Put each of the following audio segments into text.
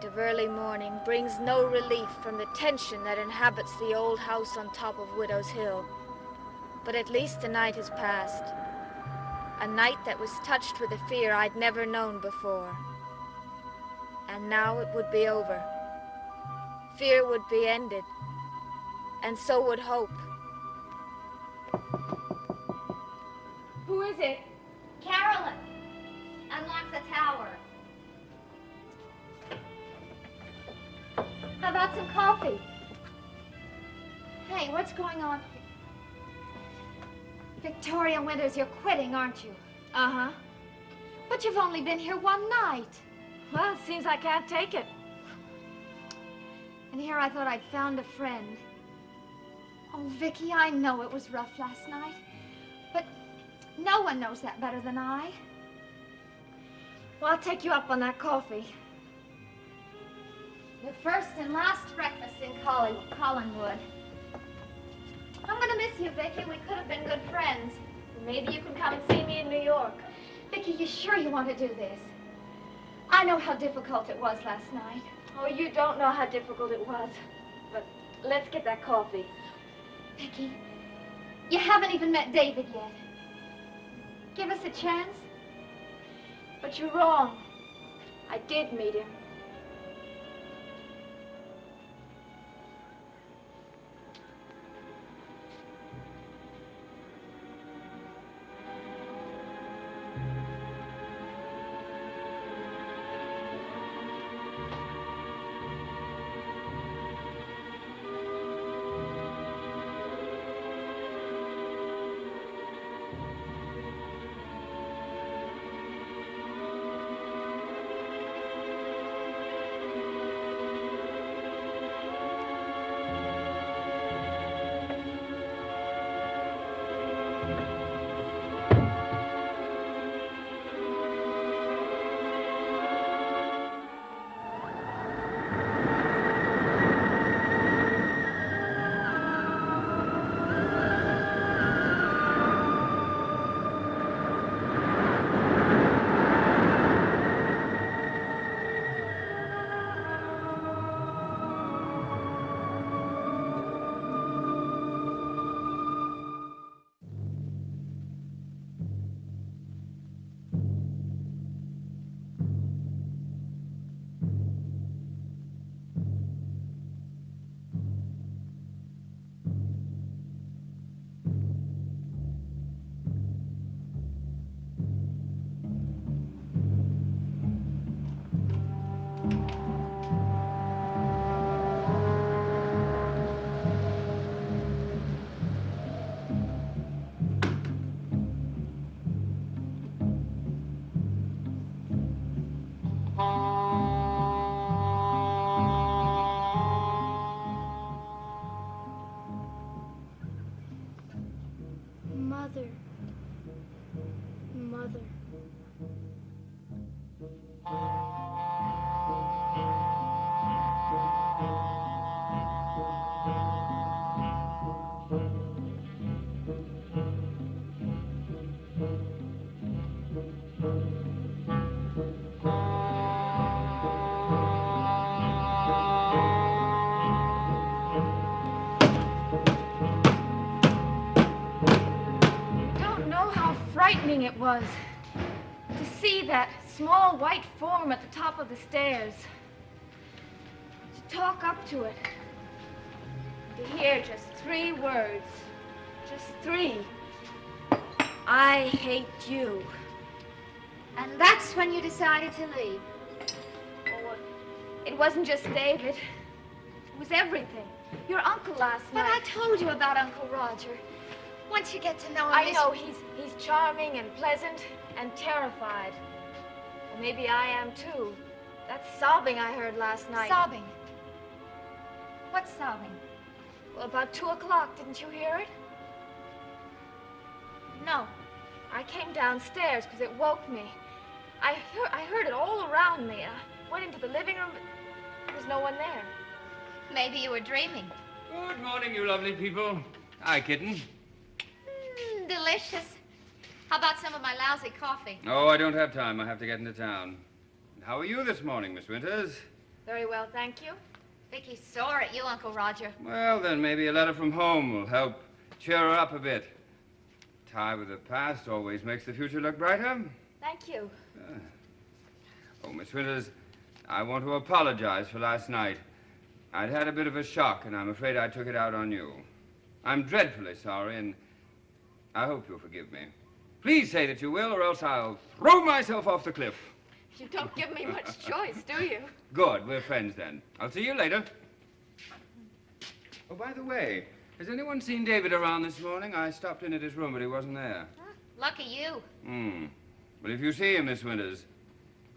of early morning brings no relief from the tension that inhabits the old house on top of Widow's Hill. But at least the night has passed. A night that was touched with a fear I'd never known before. And now it would be over. Fear would be ended. And so would hope. Who is it? Carolyn! Unlock the tower. How about some coffee? Hey, what's going on? Victoria Winters, you're quitting, aren't you? Uh-huh. But you've only been here one night. Well, it seems I can't take it. And here I thought I'd found a friend. Oh, Vicky, I know it was rough last night. But no one knows that better than I. Well, I'll take you up on that coffee. The first and last breakfast in Collinwood. I'm gonna miss you, Vicky. We could have been good friends. Maybe you can come and see me in New York. Vicky, you sure you want to do this? I know how difficult it was last night. Oh, you don't know how difficult it was. But let's get that coffee. Vicky, you haven't even met David yet. Give us a chance. But you're wrong. I did meet him. Mother. Frightening it was to see that small white form at the top of the stairs, to talk up to it, to hear just 3 words, just 3. I hate you. And that's when you decided to leave. Oh, it wasn't just David. It was everything. Your uncle last night. But I told you about Uncle Roger. Once you get to know him, I know, he's charming and pleasant and terrified. Well, maybe I am too. That sobbing I heard last night. Sobbing? What's sobbing? Well, about 2 o'clock, didn't you hear it? No. I came downstairs because it woke me. I heard it all around me. I went into the living room, but there was no one there. Maybe you were dreaming. Good morning, you lovely people. Hi, kitten. Delicious. How about some of my lousy coffee? Oh, I don't have time. I have to get into town. How are you this morning, Miss Winters? Very well, thank you. Vicky's sore at you, Uncle Roger. Well, then maybe a letter from home will help cheer her up a bit. Tie with the past always makes the future look brighter. Thank you. Oh, Miss Winters, I want to apologize for last night. I'd had a bit of a shock, and I'm afraid I took it out on you. I'm dreadfully sorry, and I hope you'll forgive me. Please say that you will, or else I'll throw myself off the cliff. You don't give me much choice, do you? Good. We're friends, then. I'll see you later. Oh, by the way, has anyone seen David around this morning? I stopped in at his room, but he wasn't there. Huh? Lucky you. Well, if you see him, Miss Winters,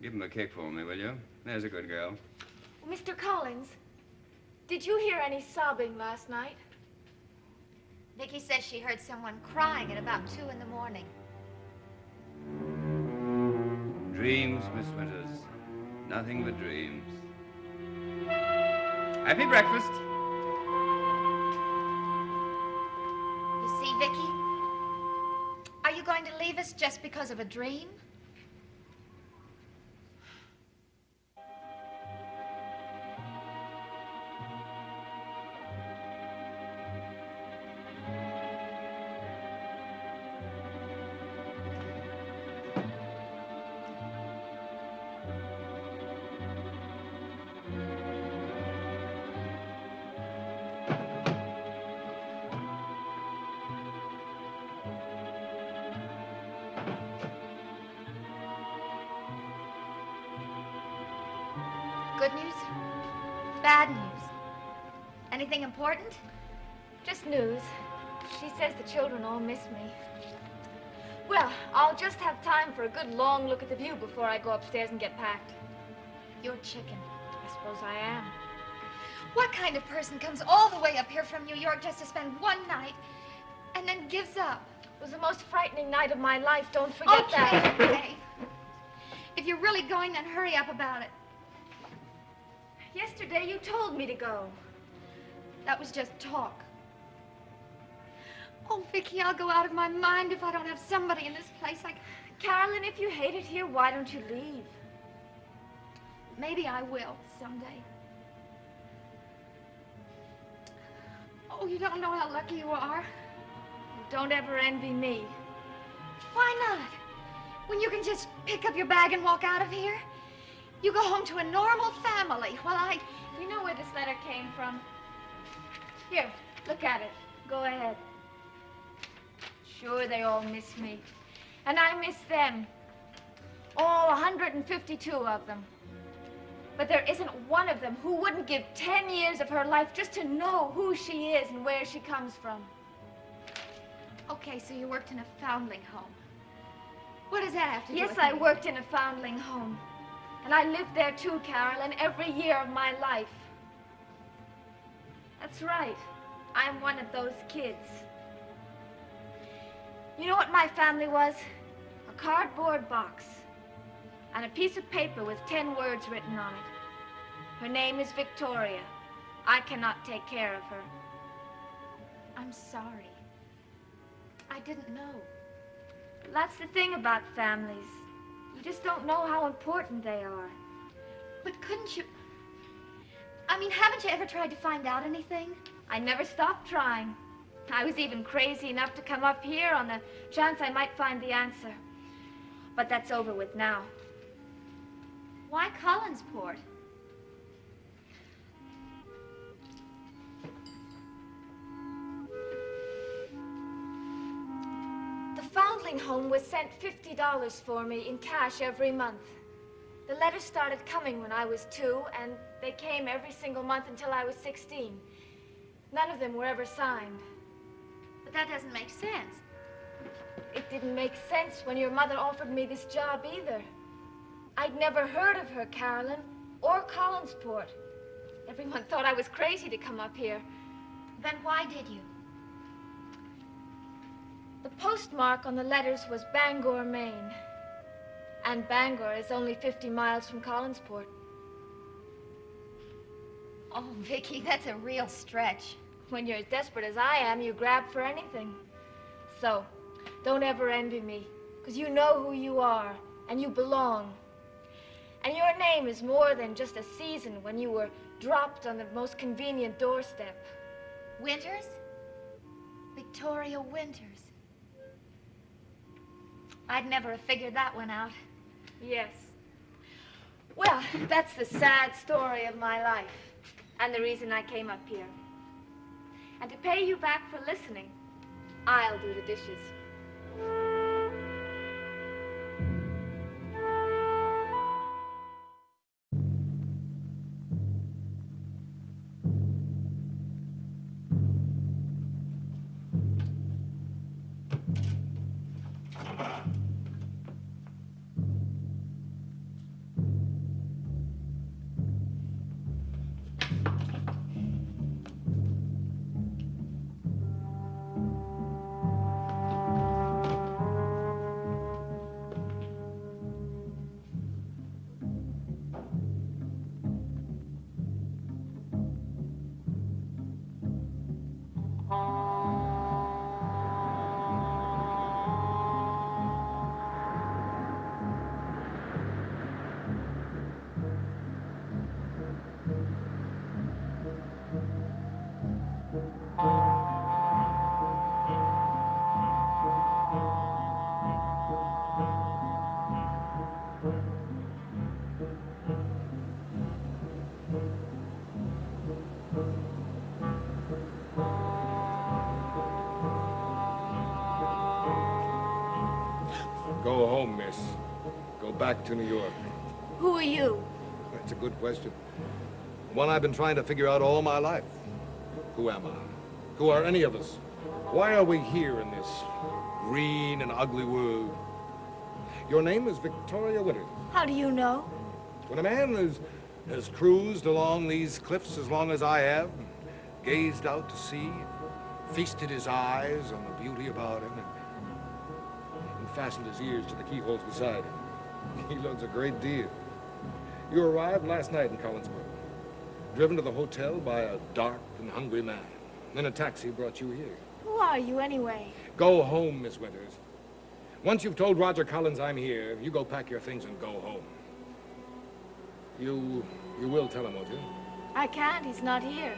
give him a kick for me, will you? There's a good girl. Mr. Collins, did you hear any sobbing last night? Vicky says she heard someone crying at about 2 in the morning. Dreams, Miss Winters. Nothing but dreams. Happy breakfast. You see, Vicky? Are you going to leave us just because of a dream? Good news? Bad news? Anything important? Just news. She says the children all miss me. Well, I'll just have time for a good long look at the view before I go upstairs and get packed. You're chicken. I suppose I am. What kind of person comes all the way up here from New York just to spend one night and then gives up? It was the most frightening night of my life. Don't forget that. Okay. If you're really going, then hurry up about it. Yesterday you told me to go. That was just talk. Oh, Vicky, I'll go out of my mind if I don't have somebody in this place. Carolyn, if you hate it here, why don't you leave? Maybe I will someday. Oh, you don't know how lucky you are. Don't ever envy me. Why not? When you can just pick up your bag and walk out of here? You go home to a normal family while You know where this letter came from? Here, look at it. Go ahead. Sure, they all miss me. And I miss them. All 152 of them. But there isn't one of them who wouldn't give 10 years of her life just to know who she is and where she comes from. Okay, so you worked in a foundling home. What does that have to do Yes, with I me? worked in a foundling home. And I lived there too, Carolyn, every year of my life. That's right. I'm one of those kids. You know what my family was? A cardboard box. And a piece of paper with 10 words written on it. Her name is Victoria. I cannot take care of her. I'm sorry. I didn't know. That's the thing about families. You just don't know how important they are. But couldn't you... I mean, haven't you ever tried to find out anything? I never stopped trying. I was even crazy enough to come up here on the chance I might find the answer. But that's over with now. Why Collinsport? The foundling home was sent $50 for me in cash every month. The letters started coming when I was 2, and they came every single month until I was 16. None of them were ever signed. But that doesn't make sense. It didn't make sense when your mother offered me this job either. I'd never heard of her, Carolyn, or Collinsport. Everyone thought I was crazy to come up here. Then why did you? The postmark on the letters was Bangor, Maine. And Bangor is only 50 miles from Collinsport. Oh, Vicky, that's a real stretch. When you're as desperate as I am, you grab for anything. So, don't ever envy me, because you know who you are, and you belong. And your name is more than just a season when you were dropped on the most convenient doorstep. Winters? Victoria Winters. I'd never have figured that one out. Yes. Well, that's the sad story of my life, and the reason I came up here. And to pay you back for listening, I'll do the dishes. Go home, miss. Go back to New York. Who are you? That's a good question. One I've been trying to figure out all my life. Who am I? Who are any of us? Why are we here in this green and ugly world? Your name is Victoria Winters. How do you know? When a man has cruised along these cliffs as long as I have, gazed out to sea, feasted his eyes on the beauty about him, and fastened his ears to the keyholes beside him, he learns a great deal. You arrived last night in Collinsburg, driven to the hotel by a dark and hungry man. Then a taxi brought you here. Who are you, anyway? Go home, Miss Winters. Once you've told Roger Collins I'm here, you go pack your things and go home. You will tell him, won't you? I can't. He's not here.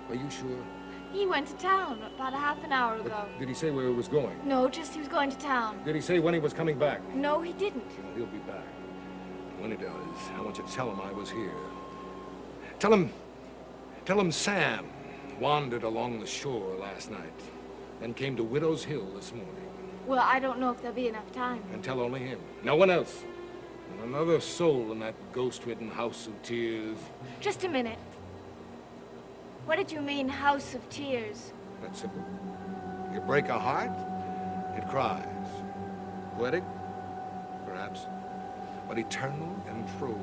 Are you sure? He went to town about a half an hour ago. But did he say where he was going? No, just he was going to town. Did he say when he was coming back? No, he didn't. Well, he'll be back. When he does, I want you to tell him I was here. Tell him Sam wandered along the shore last night, then came to Widow's Hill this morning. Well, I don't know if there'll be enough time. And tell only him. No one else. And another soul in that ghost-ridden house of tears. Just a minute. What did you mean, house of tears? That's simple. You break a heart, it cries. Poetic? Perhaps. But eternal and true.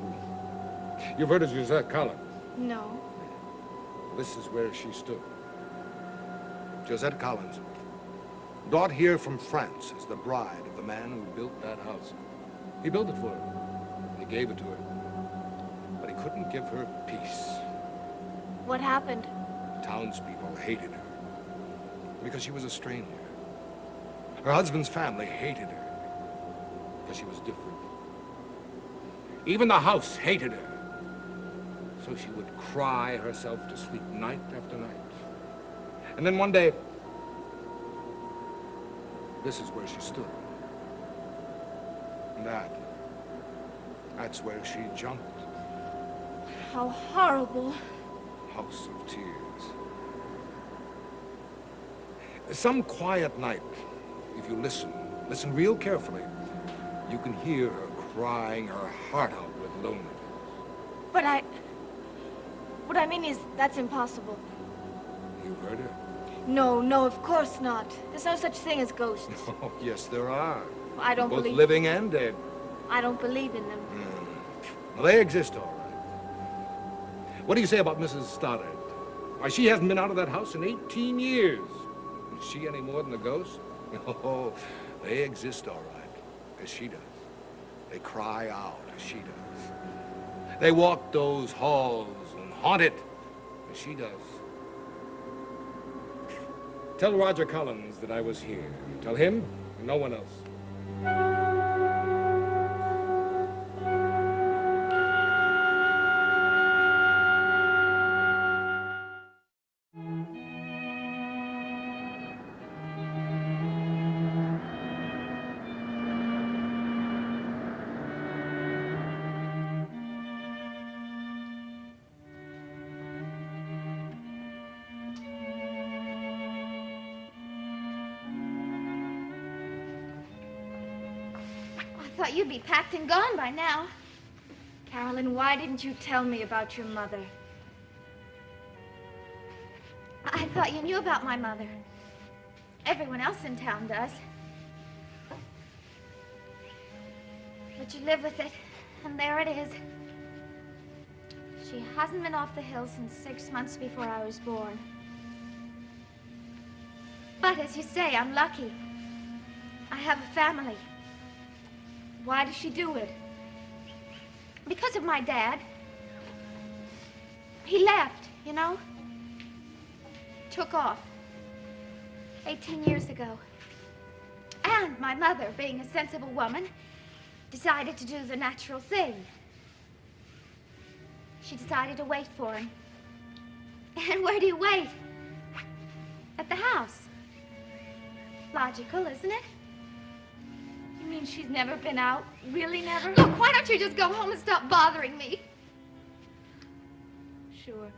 You've heard of Josette Collins? No. This is where she stood. Josette Collins, brought here from France as the bride of the man who built that house. He built it for her. He gave it to her. But he couldn't give her peace. What happened? Townspeople hated her because she was a stranger. Her husband's family hated her because she was different. Even the house hated her. So she would cry herself to sleep night after night. And then one day, this is where she stood. And that's where she jumped. How horrible. House of tears. Some quiet night, if you listen real carefully, you can hear her crying her heart out with loneliness. But what I mean is, that's impossible. You heard her? No, of course not. There's no such thing as ghosts. Oh, yes, there are. I don't Both believe... living and dead. I don't believe in them. Well, they exist, all right. What do you say about Mrs. Stoddard? Why, she hasn't been out of that house in 18 years. Is she any more than a ghost? Oh, they exist, all right, as she does. They cry out as she does. They walk those halls and haunt it as she does. Tell Roger Collins that I was here. Tell him and no one else. thought you'd be packed and gone by now. Carolyn, why didn't you tell me about your mother? I thought you knew about my mother. Everyone else in town does. But you live with it, and there it is. She hasn't been off the hill since 6 months before I was born. But as you say, I'm lucky. I have a family. Why does she do it? Because of my dad. He left, you know? Took off. 18 years ago. And my mother, being a sensible woman, decided to do the natural thing. She decided to wait for him. And where do you wait? At the house. Logical, isn't it? You mean she's never been out? Really never? Look, why don't you just go home and stop bothering me? Sure.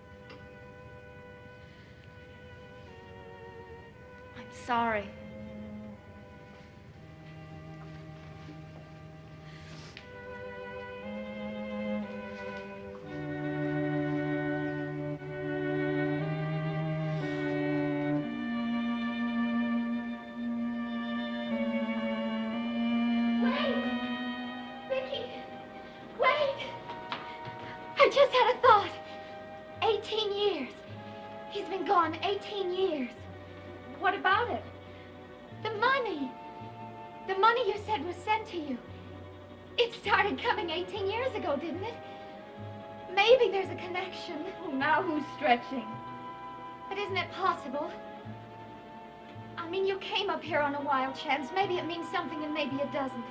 I'm sorry. I just had a thought. 18 years. He's been gone 18 years. What about it? The money. The money you said was sent to you. It started coming 18 years ago, didn't it? Maybe there's a connection. Oh, now who's stretching? But isn't it possible? I mean, you came up here on a wild chance. Maybe it means something and maybe it doesn't.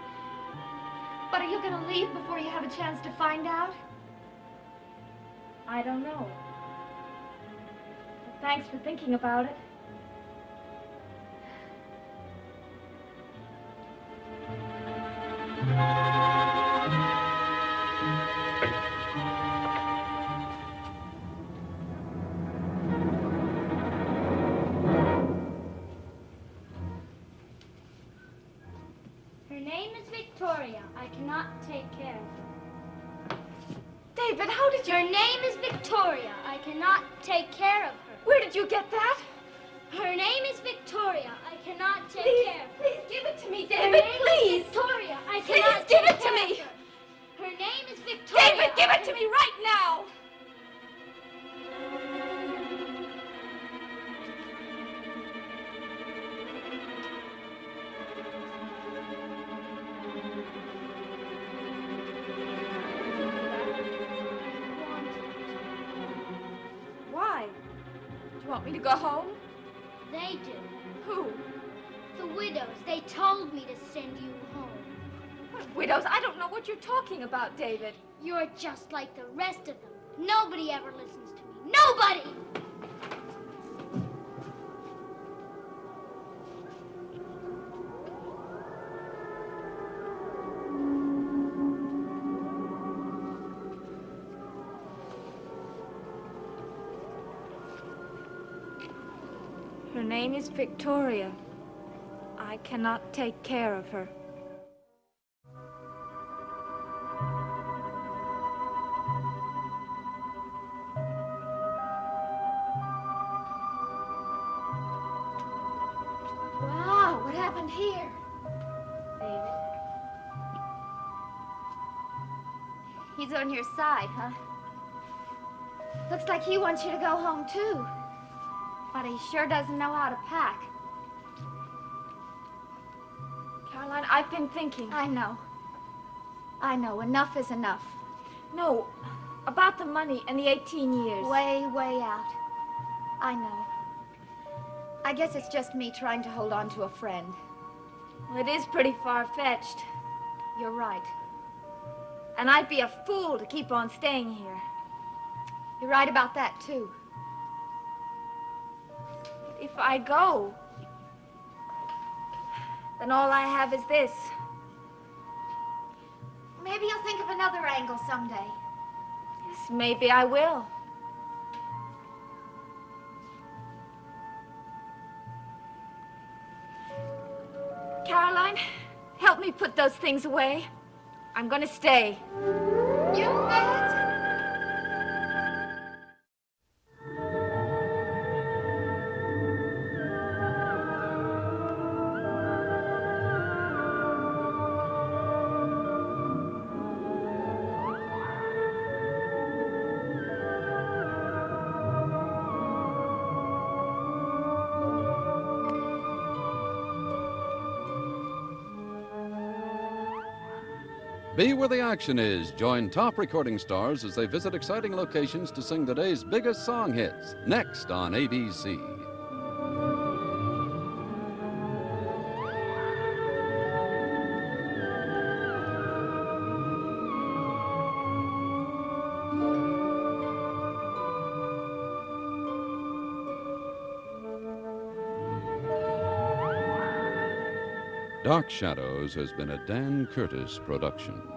But are you going to leave before you have a chance to find out? I don't know. But thanks for thinking about it. Her name is Victoria. I cannot take care of her. David, how did you... Her name is Victoria. I cannot take care of her. Where did you get that? Her name is Victoria. I cannot take Please, care of her. please give it to me, Her David, name please. is Victoria. I Please cannot give take it to care me. of her. Her name is Victoria. David, give it to me right now. Why? Do you want me to go home? They do. Who? The widows. They told me to send you home. What widows? I don't know what you're talking about, David. You're just like the rest of them. Nobody ever listens to me. Nobody! Her name is Victoria. I cannot take care of her. Wow, what happened here? David. He's on your side, huh? Looks like he wants you to go home, too. But he sure doesn't know how to pack. Caroline, I've been thinking. I know. I know. Enough is enough. No, about the money and the 18 years. Way, way out. I know. I guess it's just me trying to hold on to a friend. Well, it is pretty far-fetched. You're right. And I'd be a fool to keep on staying here. You're right about that, too. If I go, then all I have is this. Maybe you'll think of another angle someday. Yes, maybe I will. Caroline, help me put those things away. I'm gonna stay. You bet. Be where the action is. Join top recording stars as they visit exciting locations to sing the day's biggest song hits. Next on ABC. Dark Shadows has been a Dan Curtis production.